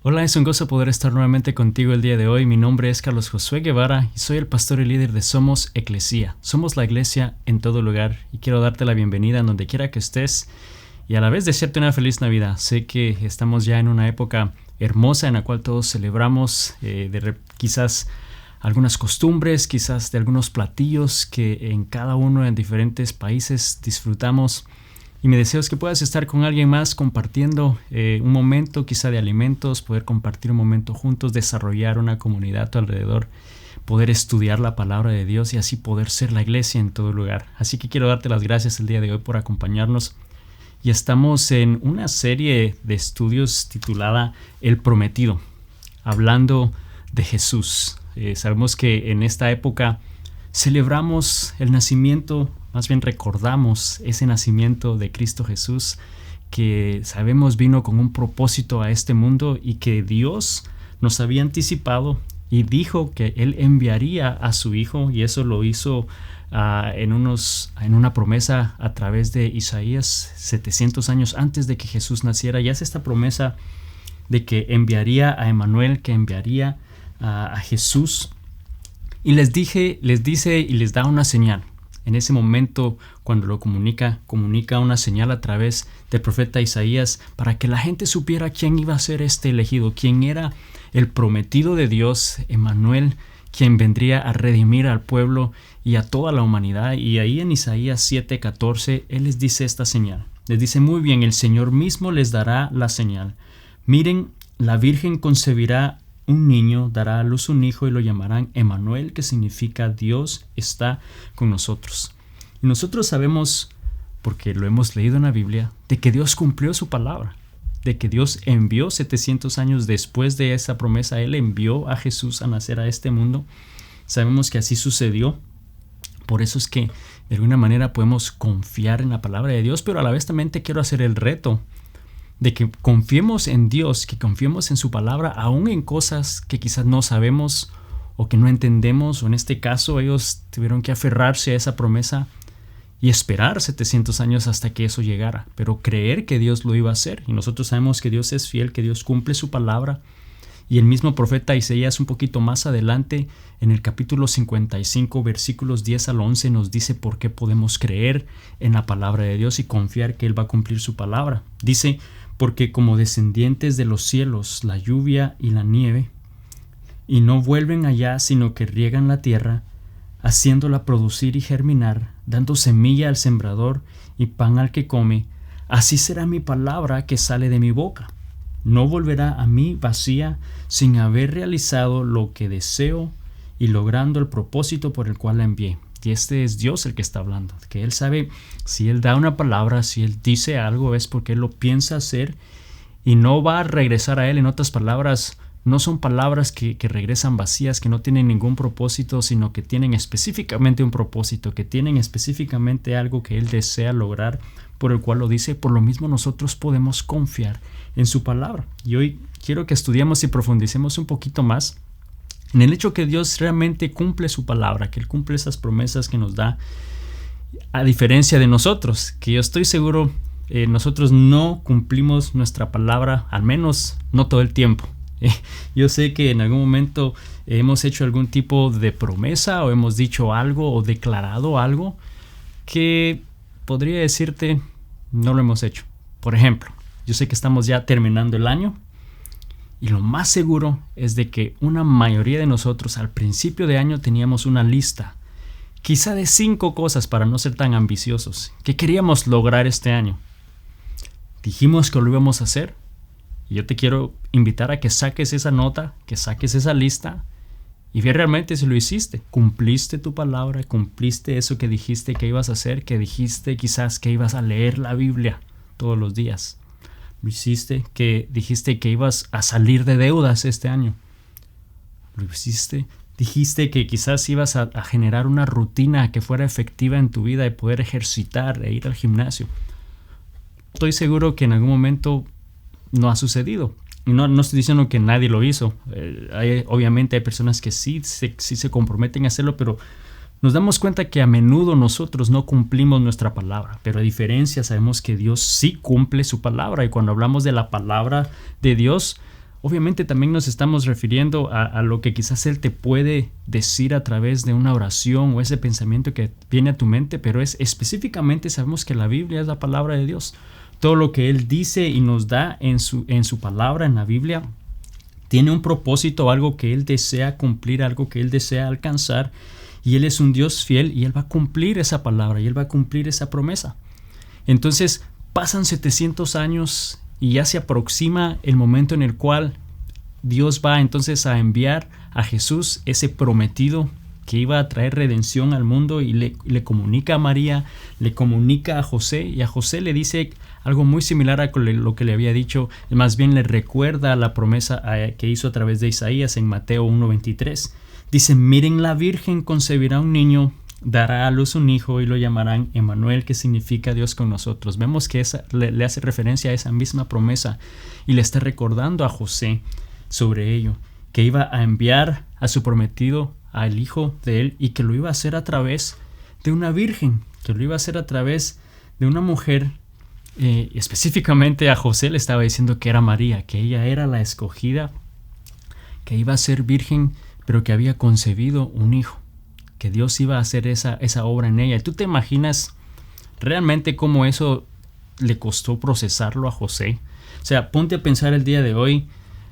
Hola, es un gozo poder estar nuevamente contigo el día de hoy. Mi nombre es Carlos Josué Guevara y soy el pastor y líder de Somos Eclesía. Somos la iglesia en todo lugar y quiero darte la bienvenida en donde quiera que estés y a la vez desearte una feliz Navidad. Sé que estamos ya en una época hermosa en la cual todos celebramos quizás algunas costumbres, quizás de algunos platillos que en cada uno en diferentes países disfrutamos. Y mi deseo es que puedas estar con alguien más compartiendo un momento quizá de alimentos, poder compartir un momento juntos, desarrollar una comunidad a tu alrededor, poder estudiar la palabra de Dios y así poder ser la iglesia en todo lugar. Así que quiero darte las gracias el día de hoy por acompañarnos. Y estamos en una serie de estudios titulada El Prometido, hablando de Jesús. Sabemos que en esta época celebramos el nacimiento, más bien recordamos ese nacimiento de Cristo Jesús, que sabemos vino con un propósito a este mundo y que Dios nos había anticipado y dijo que Él enviaría a su Hijo, y eso lo hizo en una promesa a través de Isaías 700 años antes de que Jesús naciera. Y hace esta promesa de que enviaría a Emmanuel, que enviaría a Jesús, y les dice y les da una señal. En ese momento, cuando lo comunica una señal a través del profeta Isaías para que la gente supiera quién iba a ser este elegido, quién era el prometido de Dios, Emmanuel, quien vendría a redimir al pueblo y a toda la humanidad. Y ahí en Isaías 7:14, Él les dice esta señal. Les dice: muy bien, el Señor mismo les dará la señal. Miren, la Virgen concebirá un niño, dará a luz un hijo y lo llamarán Emmanuel, que significa Dios está con nosotros. Y nosotros sabemos, porque lo hemos leído en la Biblia, de que Dios cumplió su palabra, de que Dios envió 700 años después de esa promesa. Él envió a Jesús a nacer a este mundo. Sabemos que así sucedió. Por eso es que de alguna manera podemos confiar en la palabra de Dios, pero a la vez también te quiero hacer el reto de que confiemos en Dios, que confiemos en su palabra, aún en cosas que quizás no sabemos o que no entendemos, o en este caso ellos tuvieron que aferrarse a esa promesa y esperar 700 años hasta que eso llegara, pero creer que Dios lo iba a hacer. Y nosotros sabemos que Dios es fiel, que Dios cumple su palabra. Y el mismo profeta Isaías, un poquito más adelante, en el capítulo 55, versículos 10 al 11, nos dice por qué podemos creer en la palabra de Dios y confiar que Él va a cumplir su palabra. Dice: porque como descendientes de los cielos, la lluvia y la nieve, y no vuelven allá, sino que riegan la tierra, haciéndola producir y germinar, dando semilla al sembrador y pan al que come, así será mi palabra que sale de mi boca. No volverá a mí vacía, sin haber realizado lo que deseo y logrando el propósito por el cual la envié. Y este es Dios el que está hablando, que Él sabe si Él da una palabra, si Él dice algo, es porque Él lo piensa hacer y no va a regresar a Él. En otras palabras, no son palabras que regresan vacías, que no tienen ningún propósito, sino que tienen específicamente un propósito, que tienen específicamente algo que Él desea lograr, por el cual lo dice. Por lo mismo nosotros podemos confiar en su palabra. Y hoy quiero que estudiemos y profundicemos un poquito más en el hecho que Dios realmente cumple su palabra, que Él cumple esas promesas que nos da, a diferencia de nosotros, que yo estoy seguro nosotros no cumplimos nuestra palabra, al menos no todo el tiempo. Yo sé que en algún momento hemos hecho algún tipo de promesa o hemos dicho algo o declarado algo que podría decirte no lo hemos hecho. Por ejemplo, yo sé que estamos ya terminando el año. Y lo más seguro es de que una mayoría de nosotros al principio de año teníamos una lista, quizá de 5 cosas, para no ser tan ambiciosos, que queríamos lograr este año. Dijimos que lo íbamos a hacer, y yo te quiero invitar a que saques esa nota, que saques esa lista y ve realmente si lo hiciste. Cumpliste tu palabra, cumpliste eso que dijiste que ibas a hacer, que dijiste quizás que ibas a leer la Biblia todos los días. Lo hiciste, que dijiste que ibas a salir de deudas este año. Lo hiciste, dijiste que quizás ibas a generar una rutina que fuera efectiva en tu vida y poder ejercitar e ir al gimnasio. Estoy seguro que en algún momento no ha sucedido. Y no estoy diciendo que nadie lo hizo. Obviamente hay personas que sí se comprometen a hacerlo, pero nos damos cuenta que a menudo nosotros no cumplimos nuestra palabra, pero a diferencia sabemos que Dios sí cumple su palabra. Y cuando hablamos de la palabra de Dios, Obviamente también nos estamos refiriendo a lo que quizás Él te puede decir a través de una oración o ese pensamiento que viene a tu mente, pero es específicamente sabemos que la Biblia es la palabra de Dios. Todo lo que Él dice y nos da en su palabra, en la Biblia, tiene un propósito, algo que Él desea cumplir, algo que Él desea alcanzar, y Él es un Dios fiel y Él va a cumplir esa palabra y Él va a cumplir esa promesa. Entonces pasan 700 años y ya se aproxima el momento en el cual Dios va entonces a enviar a Jesús, ese prometido que iba a traer redención al mundo, y le comunica a María, le comunica a José, y a José le dice algo muy similar a lo que le había dicho, más bien le recuerda la promesa que hizo a través de Isaías en Mateo 1:23. Dice: miren, la Virgen concebirá un niño, dará a luz un hijo y lo llamarán Emmanuel, que significa Dios con nosotros. Vemos que le hace referencia a esa misma promesa y le está recordando a José sobre ello, que iba a enviar a su prometido, al hijo de él, y que lo iba a hacer a través de una virgen, que lo iba a hacer a través de una mujer. Específicamente a José le estaba diciendo que era María, que ella era la escogida, que iba a ser virgen, pero que había concebido un hijo, que Dios iba a hacer esa obra en ella. ¿Y tú te imaginas realmente cómo eso le costó procesarlo a José? O sea, ponte a pensar el día de hoy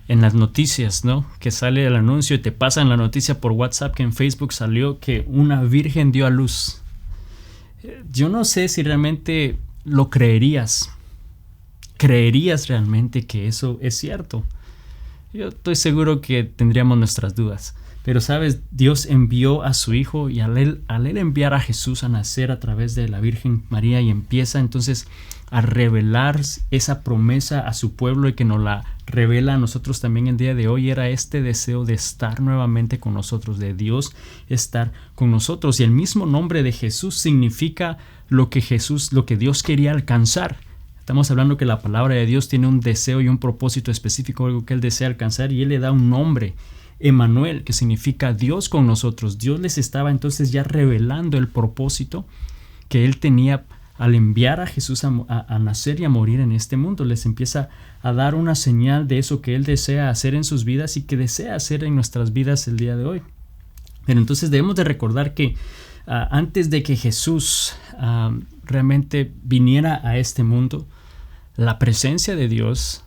en las noticias, ¿no? Que sale el anuncio y te pasan la noticia por WhatsApp que en Facebook salió que una virgen dio a luz. Yo no sé si realmente lo creerías. ¿Creerías realmente que eso es cierto? Yo estoy seguro que tendríamos nuestras dudas. Pero sabes, Dios envió a su hijo, y al él enviar a Jesús a nacer a través de la Virgen María, y empieza entonces a revelar esa promesa a su pueblo, y que nos la revela a nosotros también el día de hoy, era este deseo de estar nuevamente con nosotros, de Dios estar con nosotros. Y el mismo nombre de Jesús significa lo que Dios quería alcanzar. Estamos hablando que la palabra de Dios tiene un deseo y un propósito específico, algo que Él desea alcanzar, y Él le da un nombre, Emmanuel, que significa Dios con nosotros. Dios les estaba entonces ya revelando el propósito que Él tenía al enviar a Jesús a nacer y a morir en este mundo. Les empieza a dar una señal de eso que Él desea hacer en sus vidas y que desea hacer en nuestras vidas el día de hoy. Pero entonces debemos de recordar que antes de que Jesús realmente viniera a este mundo, la presencia de Dios,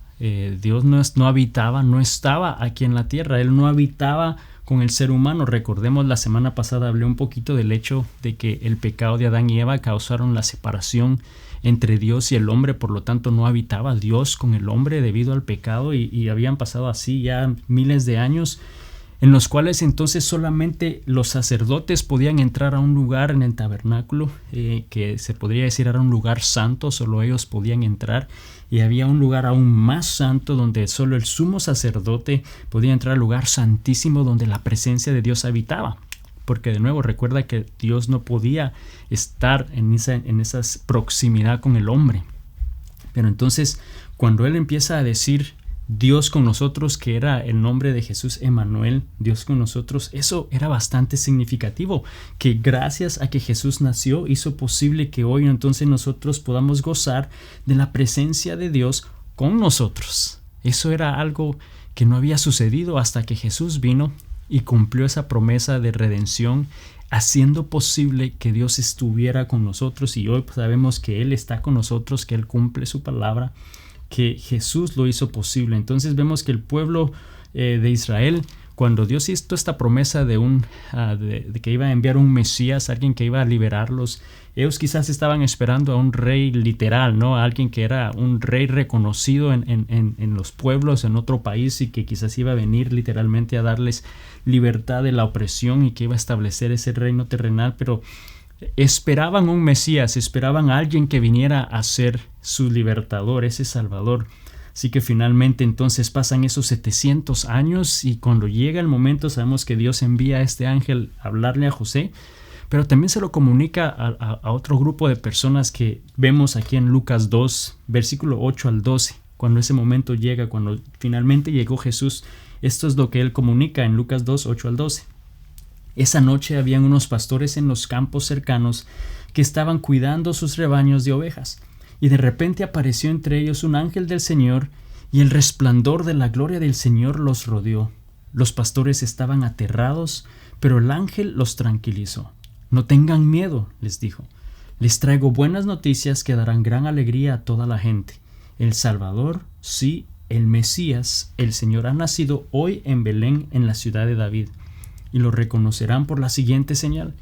Dios no habitaba, no estaba aquí en la tierra. Él no habitaba con el ser humano. Recordemos, la semana pasada hablé un poquito del hecho de que el pecado de Adán y Eva causaron la separación entre Dios y el hombre. Por lo tanto, no habitaba Dios con el hombre debido al pecado, y habían pasado así ya miles de años, en los cuales entonces solamente los sacerdotes podían entrar a un lugar en el tabernáculo, que se podría decir era un lugar santo. Solo ellos podían entrar, y había un lugar aún más santo donde solo el sumo sacerdote podía entrar al lugar santísimo, donde la presencia de Dios habitaba. Porque de nuevo recuerda que Dios no podía estar en esa proximidad con el hombre. Pero entonces, cuando Él empieza a decir Dios con nosotros, que era el nombre de Jesús, Emmanuel, Dios con nosotros, eso era bastante significativo, que gracias a que Jesús nació hizo posible que hoy entonces nosotros podamos gozar de la presencia de Dios con nosotros. Eso era algo que no había sucedido hasta que Jesús vino y cumplió esa promesa de redención, haciendo posible que Dios estuviera con nosotros. Y hoy sabemos que Él está con nosotros, que Él cumple su palabra, que Jesús lo hizo posible. Entonces vemos que el pueblo de Israel, cuando Dios hizo esta promesa de que iba a enviar un Mesías, alguien que iba a liberarlos, ellos quizás estaban esperando a un rey literal, ¿no? A alguien que era un rey reconocido en los pueblos, en otro país, y que quizás iba a venir literalmente a darles libertad de la opresión, y que iba a establecer ese reino terrenal. Pero esperaban un Mesías, esperaban a alguien que viniera a ser su libertador, ese Salvador. Así que finalmente entonces pasan esos 700 años, y cuando llega el momento sabemos que Dios envía a este ángel a hablarle a José, pero también se lo comunica a otro grupo de personas que vemos aquí en Lucas 2, versículo 8 al 12. Cuando ese momento llega, cuando finalmente llegó Jesús, esto es lo que Él comunica en Lucas 2, 8 al 12. Esa noche habían unos pastores en los campos cercanos que estaban cuidando sus rebaños de ovejas, y de repente apareció entre ellos un ángel del Señor, y el resplandor de la gloria del Señor los rodeó. Los pastores estaban aterrados, pero el ángel los tranquilizó. No tengan miedo, les dijo. Les traigo buenas noticias que darán gran alegría a toda la gente. El Salvador, sí, el Mesías, el Señor, ha nacido hoy en Belén, en la ciudad de David. Y lo reconocerán por la siguiente señal.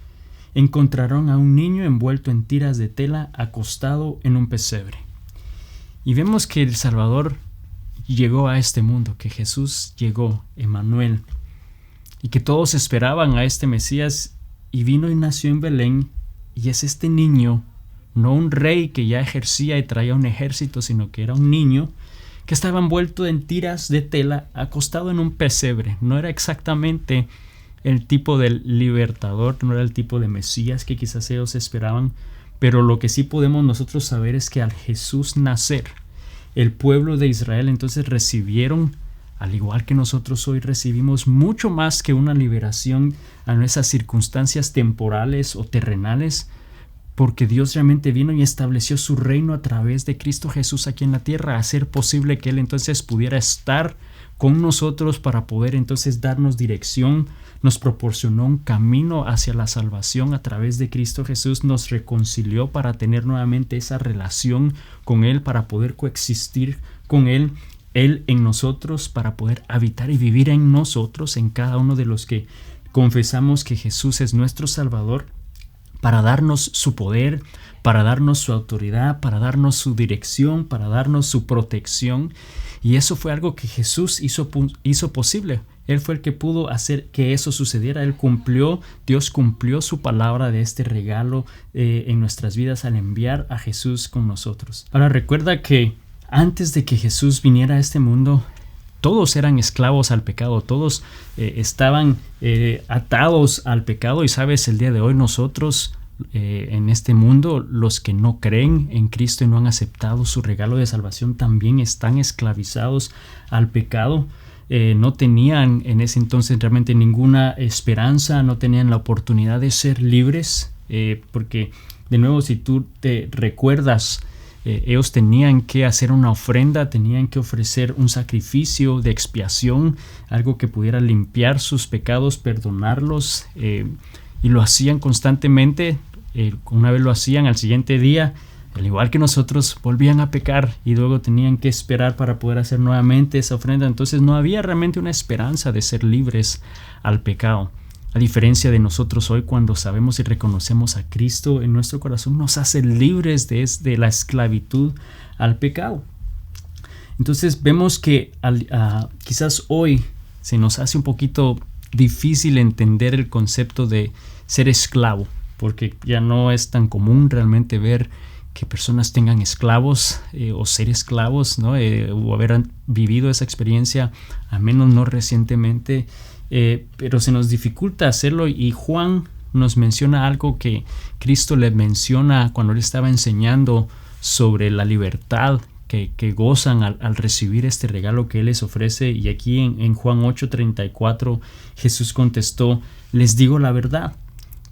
Encontrarán a un niño envuelto en tiras de tela, acostado en un pesebre. Y vemos que el Salvador llegó a este mundo, que Jesús llegó, Emmanuel, y que todos esperaban a este Mesías, y vino y nació en Belén, y es este niño, no un rey que ya ejercía y traía un ejército, sino que era un niño que estaba envuelto en tiras de tela, acostado en un pesebre. No era exactamente el tipo del libertador, no era el tipo de Mesías que quizás ellos esperaban, pero lo que sí podemos nosotros saber es que al Jesús nacer, el pueblo de Israel entonces recibieron, al igual que nosotros hoy recibimos, mucho más que una liberación a nuestras circunstancias temporales o terrenales, porque Dios realmente vino y estableció su reino a través de Cristo Jesús aquí en la tierra, a hacer posible que Él entonces pudiera estar con nosotros para poder entonces darnos dirección. Nos proporcionó un camino hacia la salvación a través de Cristo Jesús, nos reconcilió para tener nuevamente esa relación con Él, para poder coexistir con Él en nosotros, para poder habitar y vivir en nosotros, en cada uno de los que confesamos que Jesús es nuestro Salvador, para darnos su poder, para darnos su autoridad, para darnos su dirección, para darnos su protección. Y eso fue algo que Jesús hizo posible. Él fue el que pudo hacer que eso sucediera. Dios cumplió su palabra de este regalo en nuestras vidas al enviar a Jesús con nosotros. Ahora recuerda que antes de que Jesús viniera a este mundo, todos eran esclavos al pecado, todos estaban atados al pecado. Y sabes, el día de hoy nosotros en este mundo, los que no creen en Cristo y no han aceptado su regalo de salvación, también están esclavizados al pecado. No tenían en ese entonces realmente ninguna esperanza, no tenían la oportunidad de ser libres, porque de nuevo, si tú te recuerdas, ellos tenían que hacer una ofrenda, tenían que ofrecer un sacrificio de expiación, algo que pudiera limpiar sus pecados, perdonarlos, y lo hacían constantemente. Una vez lo hacían, al siguiente día, al igual que nosotros, volvían a pecar y luego tenían que esperar para poder hacer nuevamente esa ofrenda. Entonces no había realmente una esperanza de ser libres al pecado. A diferencia de nosotros hoy, cuando sabemos y reconocemos a Cristo en nuestro corazón, nos hace libres de la esclavitud al pecado. Entonces vemos que quizás hoy se nos hace un poquito difícil entender el concepto de ser esclavo, porque ya no es tan común realmente ver que personas tengan esclavos o ser esclavos, ¿no? O haber vivido esa experiencia, al menos no recientemente. Pero se nos dificulta hacerlo, y Juan nos menciona algo que Cristo le menciona cuando él estaba enseñando sobre la libertad que gozan al recibir este regalo que él les ofrece. Y aquí en Juan 8:34 Jesús contestó: les digo la verdad,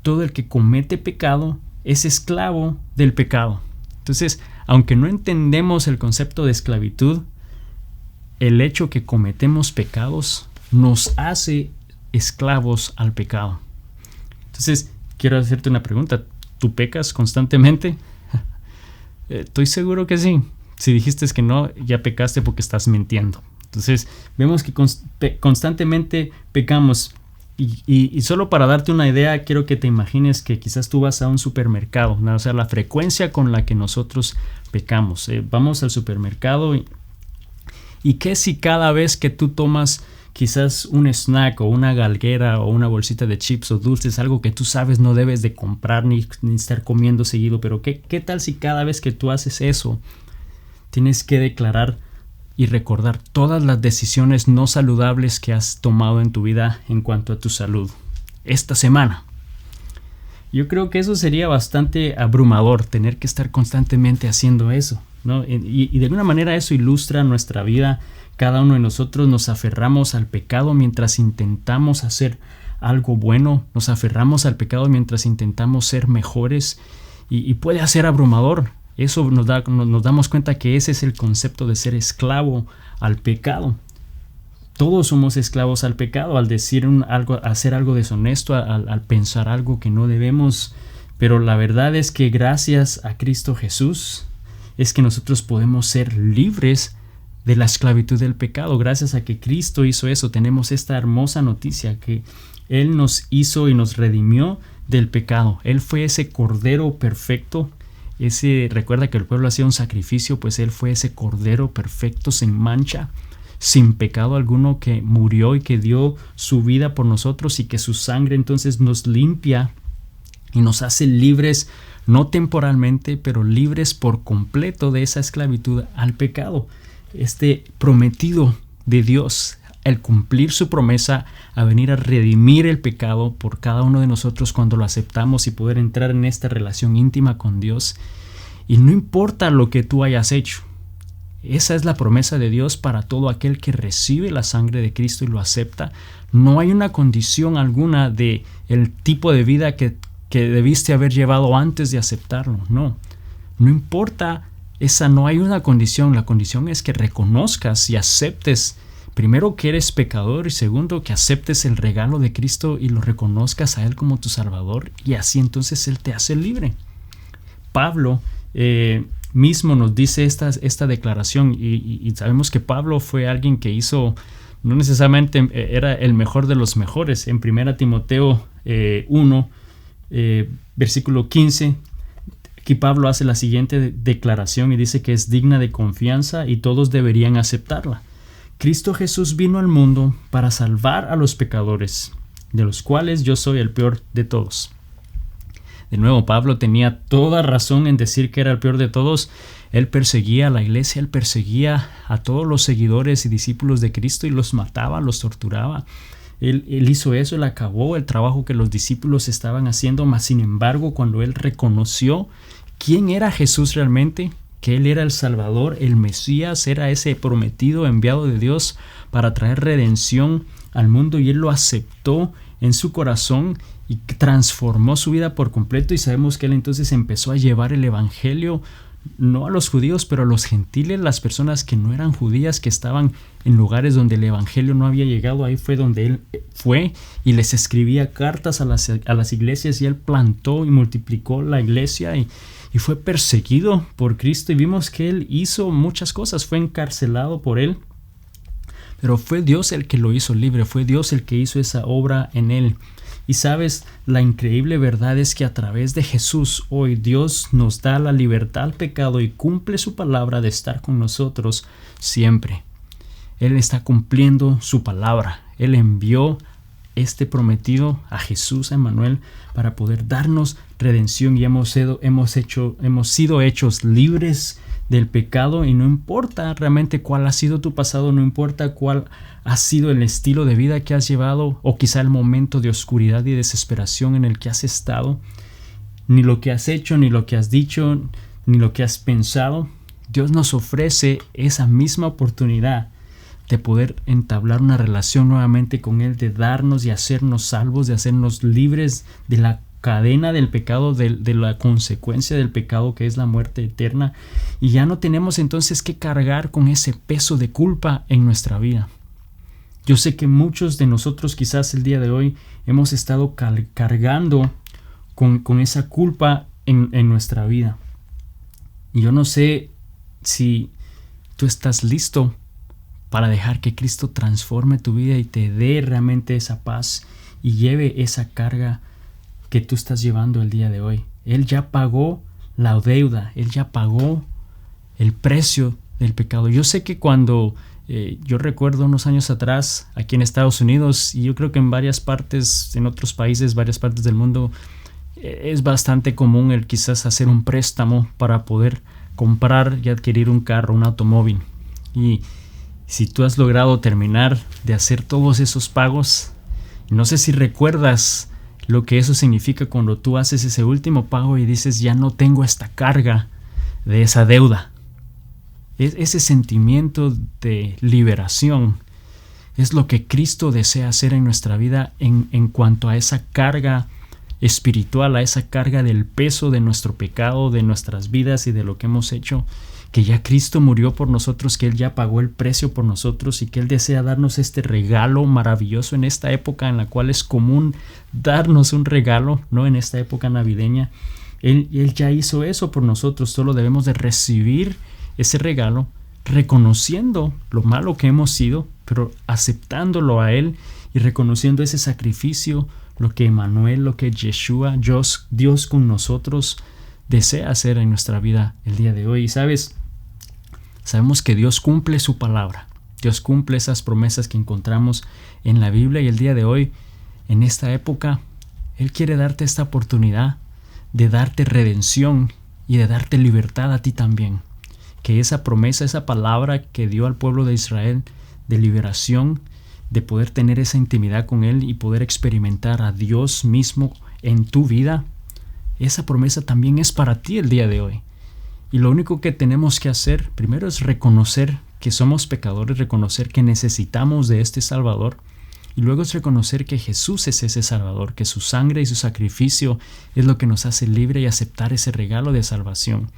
todo el que comete pecado es esclavo del pecado. Entonces, aunque no entendemos el concepto de esclavitud, el hecho que cometemos pecados nos hace esclavos al pecado. Entonces, quiero hacerte una pregunta. ¿Tú pecas constantemente? Estoy seguro que sí. Si dijiste que no, ya pecaste porque estás mintiendo. Entonces, vemos que constantemente pecamos. Y solo para darte una idea, quiero que te imagines que quizás tú vas a un supermercado, ¿no? O sea, la frecuencia con la que nosotros pecamos. Vamos al supermercado y ¿qué si cada vez que tú tomas quizás un snack o una galguera o una bolsita de chips o dulces, algo que tú sabes no debes de comprar ni estar comiendo seguido, pero ¿qué tal si cada vez que tú haces eso tienes que declarar y recordar todas las decisiones no saludables que has tomado en tu vida en cuanto a tu salud esta semana? Yo creo que eso sería bastante abrumador, tener que estar constantemente haciendo eso, ¿no? Y de alguna manera eso ilustra nuestra vida. Cada uno de nosotros nos aferramos al pecado mientras intentamos hacer algo bueno, nos aferramos al pecado mientras intentamos ser mejores, y puede ser abrumador. Eso nos damos cuenta que ese es el concepto de ser esclavo al pecado. Todos somos esclavos al pecado, al decir algo, hacer algo deshonesto, al pensar algo que no debemos. Pero la verdad es que gracias a Cristo Jesús es que nosotros podemos ser libres de la esclavitud del pecado. Gracias a que Cristo hizo eso, tenemos esta hermosa noticia que Él nos hizo y nos redimió del pecado. Él fue ese cordero perfecto. Recuerda que el pueblo hacía un sacrificio, pues Él fue ese cordero perfecto, sin mancha, sin pecado alguno, que murió y que dio su vida por nosotros, y que su sangre entonces nos limpia y nos hace libres, no temporalmente, pero libres por completo de esa esclavitud al pecado. Este prometido de Dios, el cumplir su promesa a venir a redimir el pecado por cada uno de nosotros cuando lo aceptamos y poder entrar en esta relación íntima con Dios. Y no importa lo que tú hayas hecho, esa es la promesa de Dios para todo aquel que recibe la sangre de Cristo y lo acepta. No hay una condición alguna de el tipo de vida que debiste haber llevado antes de aceptarlo. No importa. No hay una condición. La condición es que reconozcas y aceptes, primero, que eres pecador, y segundo, que aceptes el regalo de Cristo y lo reconozcas a Él como tu Salvador, y así entonces Él te hace libre. Pablo mismo nos dice esta declaración, y sabemos que Pablo fue alguien que hizo, no necesariamente era el mejor de los mejores. En 1 Timoteo 1, versículo 15, aquí Pablo hace la siguiente declaración y dice que es digna de confianza y todos deberían aceptarla. Cristo Jesús vino al mundo para salvar a los pecadores, de los cuales yo soy el peor de todos. De nuevo, Pablo tenía toda razón en decir que era el peor de todos. Él perseguía a la iglesia, él perseguía a todos los seguidores y discípulos de Cristo y los mataba, los torturaba. Él hizo eso, él acabó el trabajo que los discípulos estaban haciendo, mas sin embargo, cuando él reconoció quién era Jesús realmente, que Él era el Salvador, el Mesías, era ese prometido enviado de Dios para traer redención al mundo, y Él lo aceptó en su corazón y transformó su vida por completo. Y sabemos que Él entonces empezó a llevar el evangelio no a los judíos, pero a los gentiles, las personas que no eran judías, que estaban en lugares donde el evangelio no había llegado. Ahí fue donde Él fue y les escribía cartas a las iglesias, y Él plantó y multiplicó la iglesia, y fue perseguido por Cristo, y vimos que Él hizo muchas cosas. Fue encarcelado por Él, pero fue Dios el que lo hizo libre, fue Dios el que hizo esa obra en Él. Y sabes, la increíble verdad es que a través de Jesús hoy Dios nos da la libertad al pecado y cumple su palabra de estar con nosotros siempre. Él está cumpliendo su palabra. Él envió este prometido a Jesús, a Emmanuel, para poder darnos redención, y hemos sido hechos libres del pecado. Y no importa realmente cuál ha sido tu pasado, no importa cuál ha sido el estilo de vida que has llevado, o quizá el momento de oscuridad y desesperación en el que has estado, ni lo que has hecho, ni lo que has dicho, ni lo que has pensado. Dios nos ofrece esa misma oportunidad de poder entablar una relación nuevamente con Él, de darnos y hacernos salvos, de hacernos libres de la cadena del pecado, de la consecuencia del pecado, que es la muerte eterna. Y ya no tenemos entonces que cargar con ese peso de culpa en nuestra vida. Yo sé que muchos de nosotros quizás el día de hoy hemos estado cargando con esa culpa en nuestra vida. Y yo no sé si tú estás listo para dejar que Cristo transforme tu vida y te dé realmente esa paz y lleve esa carga que tú estás llevando el día de hoy. Él ya pagó la deuda, Él ya pagó el precio del pecado. Yo sé que cuando yo recuerdo unos años atrás aquí en Estados Unidos, y yo creo que en varias partes, en otros países, varias partes del mundo, es bastante común el quizás hacer un préstamo para poder comprar y adquirir un carro, un automóvil. Y si tú has logrado terminar de hacer todos esos pagos, no sé si recuerdas lo que eso significa cuando tú haces ese último pago y dices, ya no tengo esta carga de esa deuda. Ese sentimiento de liberación es lo que Cristo desea hacer en nuestra vida en cuanto a esa carga espiritual, a esa carga del peso de nuestro pecado, de nuestras vidas y de lo que hemos hecho, que ya Cristo murió por nosotros, que Él ya pagó el precio por nosotros y que Él desea darnos este regalo maravilloso en esta época en la cual es común darnos un regalo, ¿no? En esta época navideña. Él ya hizo eso por nosotros, solo debemos de recibir ese regalo, reconociendo lo malo que hemos sido, pero aceptándolo a Él y reconociendo ese sacrificio, lo que Emmanuel, lo que Yeshua, Dios con nosotros, desea hacer en nuestra vida el día de hoy. Y sabemos que Dios cumple su palabra. Dios cumple esas promesas que encontramos en la Biblia, y el día de hoy, en esta época, Él quiere darte esta oportunidad de darte redención y de darte libertad a ti también. Que esa promesa, esa palabra que dio al pueblo de Israel de liberación, de poder tener esa intimidad con Él y poder experimentar a Dios mismo en tu vida, esa promesa también es para ti el día de hoy. Y lo único que tenemos que hacer primero es reconocer que somos pecadores, reconocer que necesitamos de este Salvador, y luego es reconocer que Jesús es ese Salvador, que su sangre y su sacrificio es lo que nos hace libre y aceptar ese regalo de salvación.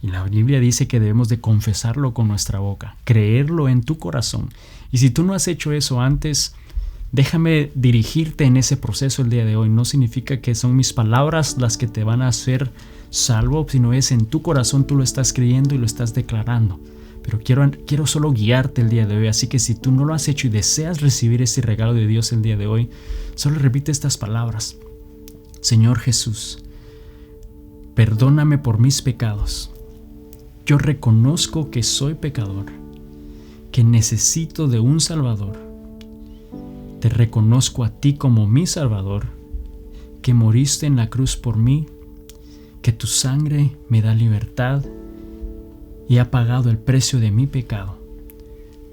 Y la Biblia dice que debemos de confesarlo con nuestra boca, creerlo en tu corazón. Y si tú no has hecho eso antes, déjame dirigirte en ese proceso el día de hoy. No significa que son mis palabras las que te van a hacer salvo, sino es en tu corazón, tú lo estás creyendo y lo estás declarando. Pero quiero solo guiarte el día de hoy, así que si tú no lo has hecho y deseas recibir ese regalo de Dios el día de hoy, solo repite estas palabras. Señor Jesús, perdóname por mis pecados. Yo reconozco que soy pecador, que necesito de un Salvador. Te reconozco a ti como mi Salvador, que moriste en la cruz por mí, que tu sangre me da libertad y ha pagado el precio de mi pecado.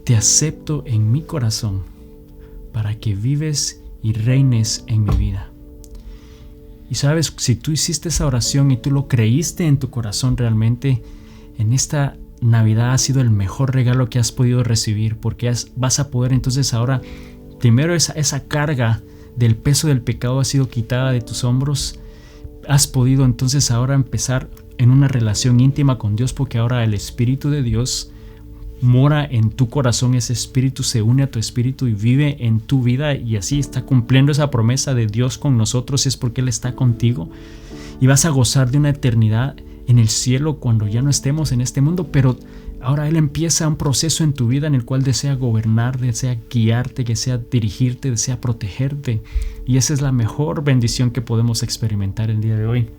Te acepto en mi corazón para que vives y reines en mi vida. Y sabes, si tú hiciste esa oración y tú lo creíste en tu corazón realmente, en esta Navidad ha sido el mejor regalo que has podido recibir, porque vas a poder entonces ahora, primero esa carga del peso del pecado ha sido quitada de tus hombros. Has podido entonces ahora empezar en una relación íntima con Dios, porque ahora el Espíritu de Dios mora en tu corazón. Ese Espíritu se une a tu espíritu y vive en tu vida, y así está cumpliendo esa promesa de Dios con nosotros. Es porque Él está contigo y vas a gozar de una eternidad en el cielo cuando ya no estemos en este mundo. Pero ahora Él empieza un proceso en tu vida en el cual desea gobernar, desea guiarte, desea dirigirte, desea protegerte, y esa es la mejor bendición que podemos experimentar el día de hoy.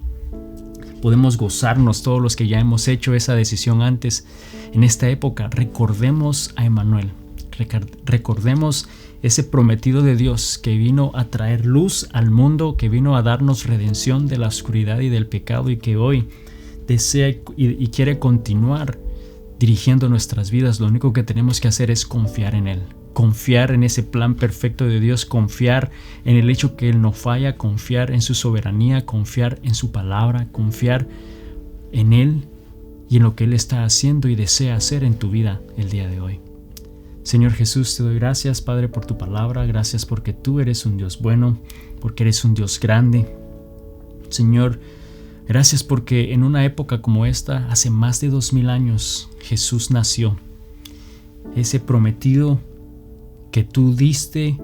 Podemos gozarnos todos los que ya hemos hecho esa decisión antes. En esta época recordemos a Emmanuel, recordemos ese prometido de Dios que vino a traer luz al mundo, que vino a darnos redención de la oscuridad y del pecado, y que hoy desea y quiere continuar dirigiendo nuestras vidas. Lo único que tenemos que hacer es confiar en Él, confiar en ese plan perfecto de Dios, confiar en el hecho que Él no falla, confiar en su soberanía, confiar en su palabra, confiar en Él y en lo que Él está haciendo y desea hacer en tu vida el día de hoy. Señor Jesús, te doy gracias, Padre, por tu palabra. Gracias porque tú eres un Dios bueno, porque eres un Dios grande. Señor, gracias porque en una época como esta, hace más de 2000 años, Jesús nació. Ese prometido que tú diste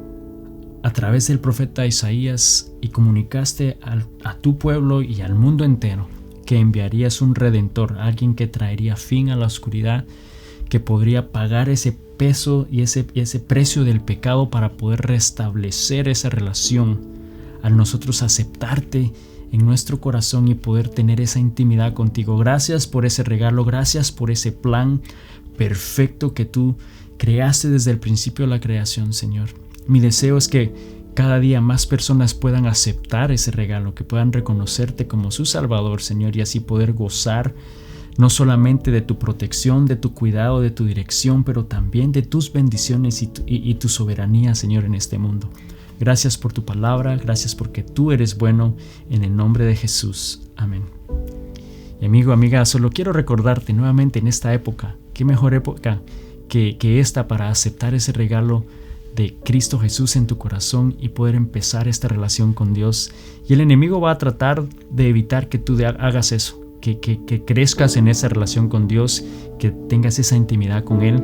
a través del profeta Isaías y comunicaste a tu pueblo y al mundo entero que enviarías un redentor, alguien que traería fin a la oscuridad, que podría pagar ese peso y ese precio del pecado para poder restablecer esa relación, al nosotros aceptarte en nuestro corazón y poder tener esa intimidad contigo. Gracias por ese regalo, gracias por ese plan perfecto que tú creaste desde el principio de la creación, Señor. Mi deseo es que cada día más personas puedan aceptar ese regalo, que puedan reconocerte como su Salvador, Señor, y así poder gozar no solamente de tu protección, de tu cuidado, de tu dirección, pero también de tus bendiciones y tu soberanía, Señor, en este mundo. Gracias por tu palabra, gracias porque tú eres bueno, en el nombre de Jesús. Amén. Y amigo, amiga, solo quiero recordarte nuevamente en esta época, qué mejor época que esta para aceptar ese regalo de Cristo Jesús en tu corazón y poder empezar esta relación con Dios. Y el enemigo va a tratar de evitar que tú hagas eso, que crezcas en esa relación con Dios, que tengas esa intimidad con Él.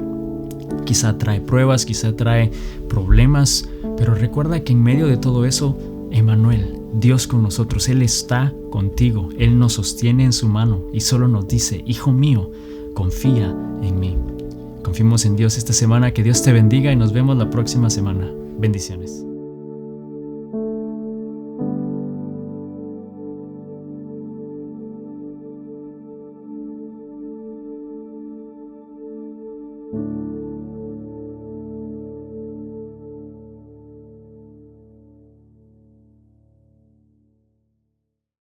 Quizá trae pruebas, quizá trae problemas, pero recuerda que en medio de todo eso, Emmanuel, Dios con nosotros, Él está contigo, Él nos sostiene en su mano y solo nos dice: hijo mío, confía en mí. Confiemos en Dios esta semana, que Dios te bendiga y nos vemos la próxima semana. Bendiciones.